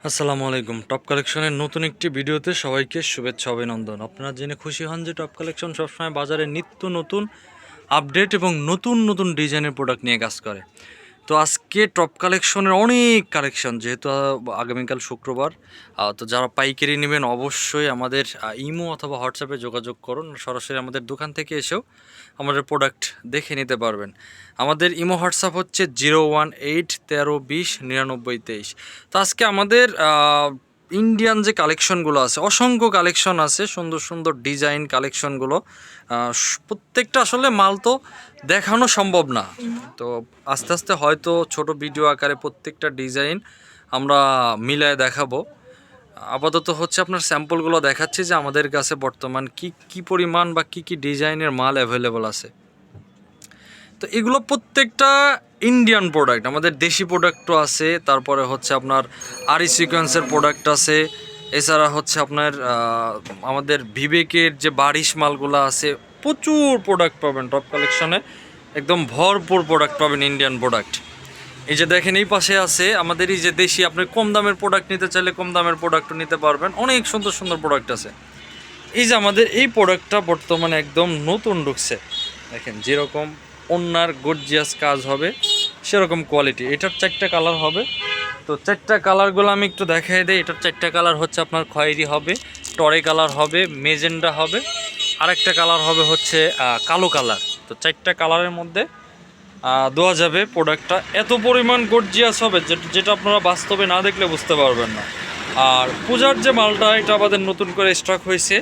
আসসালামু আলাইকুম। টপ কালেকশনের নতুন একটি ভিডিওতে সবাইকে শুভেচ্ছা অভিনন্দন। আপনারা জেনে খুশি হন যে টপ কালেকশন সবসময় বাজারে নিত্য নতুন আপডেট এবং নতুন নতুন ডিজাইনের প্রোডাক্ট নিয়ে কাজ করে। তো আজকে টপ কালেকশনের অনেক কালেকশন, যেহেতু আগামীকাল শুক্রবার, তো যারা পাইকারি নেবেন অবশ্যই আমাদের ইমো অথবা হোয়াটসঅ্যাপে যোগাযোগ করুন। সরাসরি আমাদের দোকান থেকে এসেও আমাদের প্রোডাক্ট দেখে নিতে পারবেন। আমাদের ইমো হোয়াটসঅ্যাপ হচ্ছে 01813209923। তো আজকে আমাদের ইন্ডিয়ান যে কালেকশনগুলো আছে, অসংখ্য কালেকশন আছে, সুন্দর সুন্দর ডিজাইন কালেকশনগুলো। প্রত্যেকটা আসলে মাল তো দেখানো সম্ভব না, তো আস্তে আস্তে হয়তো ছোট ভিডিও আকারে প্রত্যেকটা ডিজাইন আমরা মিলায় দেখাবো। আপাতত হচ্ছে আপনার স্যাম্পলগুলো দেখাচ্ছি যে আমাদের কাছে বর্তমান কি পরিমাণ বা কি ডিজাইনের মাল অ্যাভেলেবল আছে। তো এগুলো প্রত্যেকটা ইন্ডিয়ান প্রোডাক্ট, আমাদের দেশি প্রোডাক্টও আছে, তারপরে হচ্ছে আপনার আরি সিকোয়েন্সের প্রোডাক্ট আছে, এছাড়া হচ্ছে আপনার আমাদের বিবেকের যে বারিশ মালগুলো আছে, প্রচুর প্রোডাক্ট পাবেন টপ কালেকশনে, একদম ভরপুর প্রোডাক্ট পাবেন ইন্ডিয়ান প্রোডাক্ট। এই যে দেখেন এই পাশে আছে আমাদের এই যে দেশি, আপনি কম দামের প্রোডাক্ট নিতে চাইলে কম দামের প্রোডাক্টও নিতে পারবেন, অনেক সুন্দর সুন্দর প্রোডাক্ট আছে। এই যে আমাদের এই প্রোডাক্টটা বর্তমানে একদম নতুন ঢুকছে, দেখেন যেরকম ওনার গর্জিয়াস কাজ হবে সেরকম কোয়ালিটি। এটার 4টা কালার হবে, তো 4টা কালারগুলো আমি একটু দেখাই দিই। এটার 4টা কালার হচ্ছে আপনার খয়েরি হবে, টরে কালার হবে, মেজেন্ডা হবে, আরেকটা কালার হবে হচ্ছে কালো কালার। তো 4টা কালারের মধ্যে দেওয়া যাবে প্রোডাক্টটা। এত পরিমাণ গর্জিয়াস হবে যেটা আপনারা বাস্তবে না দেখলে বুঝতে পারবেন না। আর পূজার যে মালটা, এটা আমাদের নতুন করে স্টক হয়েছে।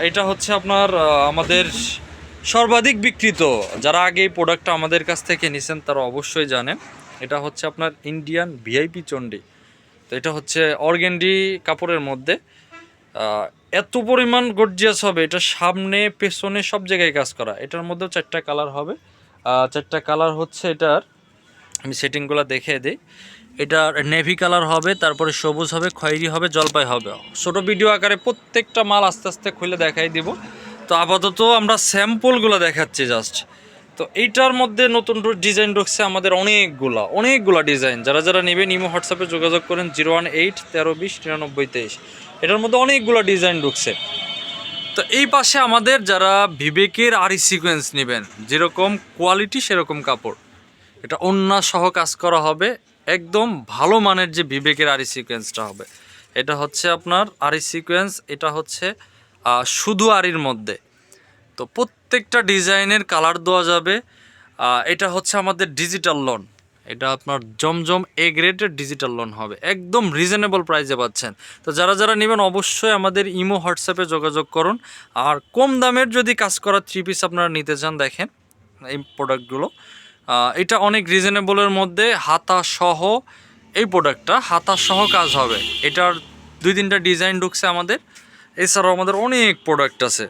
এটা হচ্ছে আপনার আমাদের সর্বাধিক বিক্রিত, যারা আগে এই প্রোডাক্টটা আমাদের কাছ থেকে নিছেন তারা অবশ্যই জানেন। এটা হচ্ছে আপনার ইন্ডিয়ান ভিআইপি চণ্ডী। তো এটা হচ্ছে অর্গেন্ডি কাপড়ের মধ্যে, এত পরিমাণ গর্জিয়াস হবে, এটা সামনে পেছনে সব জায়গায় কাজ করা। এটার মধ্যেও 4টা কালার হবে। 4টা কালার হচ্ছে এটার, আমি সেটিংগুলো দেখে দিই। এটার নেভি কালার হবে, তারপরে সবুজ হবে, খয়েরি হবে, জলপাই হবে। ছোটো ভিডিও আকারে প্রত্যেকটা মাল আস্তে আস্তে খুলে দেখাই দিব। তো আপাতত আমরা স্যাম্পলগুলো দেখাচ্ছি জাস্ট। তো এইটার মধ্যে নতুন ডিজাইন ঢুকছে আমাদের অনেকগুলা ডিজাইন। যারা যারা নেবেন ইমো হোয়াটসঅ্যাপে যোগাযোগ করেন 01813209923। এটার মধ্যে অনেকগুলো ডিজাইন ঢুকছে। তো এই পাশে আমাদের যারা বিবেকের আরি সিকোয়েন্স নেবেন, যেরকম কোয়ালিটি সেরকম কাপড়, এটা ওন্না সহ কাজ করা হবে, একদম ভালো মানের যে বিবেকের আরি সিকোয়েন্সটা হবে। এটা হচ্ছে আপনার আরি সিকোয়েন্স, এটা হচ্ছে শুধু আরির মধ্যে। তো প্রত্যেকটা ডিজাইনের কালার দেওয়া যাবে। এটা হচ্ছে আমাদের ডিজিটাল লোন, এটা আপনার জমজম এ গ্রেডের ডিজিটাল লোন হবে, একদম রিজনেবল প্রাইসে পাচ্ছেন। তো যারা যারা নেবেন অবশ্যই আমাদের ইমো হোয়াটসঅ্যাপে যোগাযোগ করুন। আর কম দামের যদি কাজ করা 3 পিস আপনারা নিতে চান, দেখেন এই প্রোডাক্টগুলো, এটা অনেক রিজনেবলের মধ্যে, হাতা সহ এই প্রোডাক্টটা হাতা সহ কাজ হবে। এটার 2-3টা ডিজাইন ঢুকছে আমাদের, এছাড়াও আমাদের অনেক প্রোডাক্ট আছে।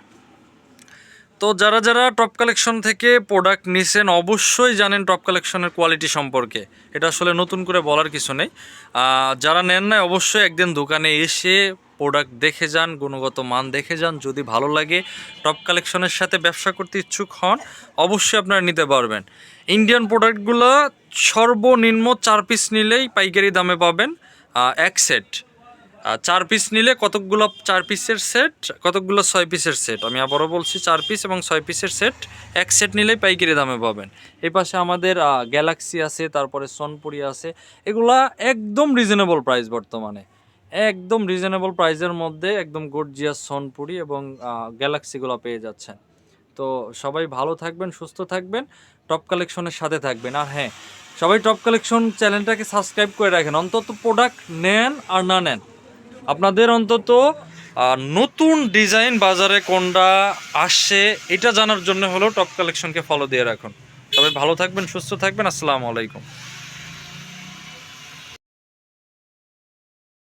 তো যারা যারা টপ কালেকশন থেকে প্রোডাক্ট নিছেন অবশ্যই জানেন টপ কালেকশনের কোয়ালিটি সম্পর্কে, এটা আসলে নতুন করে বলার কিছু নেই। যারা নেন না অবশ্যই একদিন দোকানে এসে প্রোডাক্ট দেখে যান, গুণগত মান দেখে যান। যদি ভালো লাগে, টপ কালেকশনের সাথে ব্যবসা করতে ইচ্ছুক হন, অবশ্যই আপনারা নিতে পারবেন। ইন্ডিয়ান প্রোডাক্টগুলো সর্বনিম্ন 4 পিস নিলেই পাইকারি দামে পাবেন, এক সেট। 4 পিস নিলে কতকগুলো 4 পিসের সেট, কতকগুলো 6 পিসের সেট। আমি আবারও বলছি, 4 পিস এবং 6 পিসের সেট, এক সেট নিলেই পাইকারি দামে পাবেন। এই পাশে আমাদের গ্যালাক্সি আছে, তারপরে সোনপুরি আছে। এগুলা একদম রিজনেবল প্রাইস, বর্তমানে একদম রিজনেবল প্রাইসের মধ্যে একদম গর্জিয়াস সোনপুরি এবং গ্যালাক্সিগুলো পেয়ে যাচ্ছেন। তো সবাই ভালো থাকবেন, সুস্থ থাকবেন, টপ কালেকশনের সাথে থাকবেন। আর হ্যাঁ, সবাই টপ কালেকশন চ্যানেলটাকে সাবস্ক্রাইব করে রাখেন। অন্তত প্রোডাক্ট নেন আর না নেন, আপনাদের অন্তত নতুন ডিজাইন বাজারে কোনটা আসছে এটা জানার জন্য হলেও টপ কালেকশনকে ফলো দিয়ে রাখুন। সবাই ভালো থাকবেন, সুস্থ থাকবেন। আসসালামু আলাইকুম।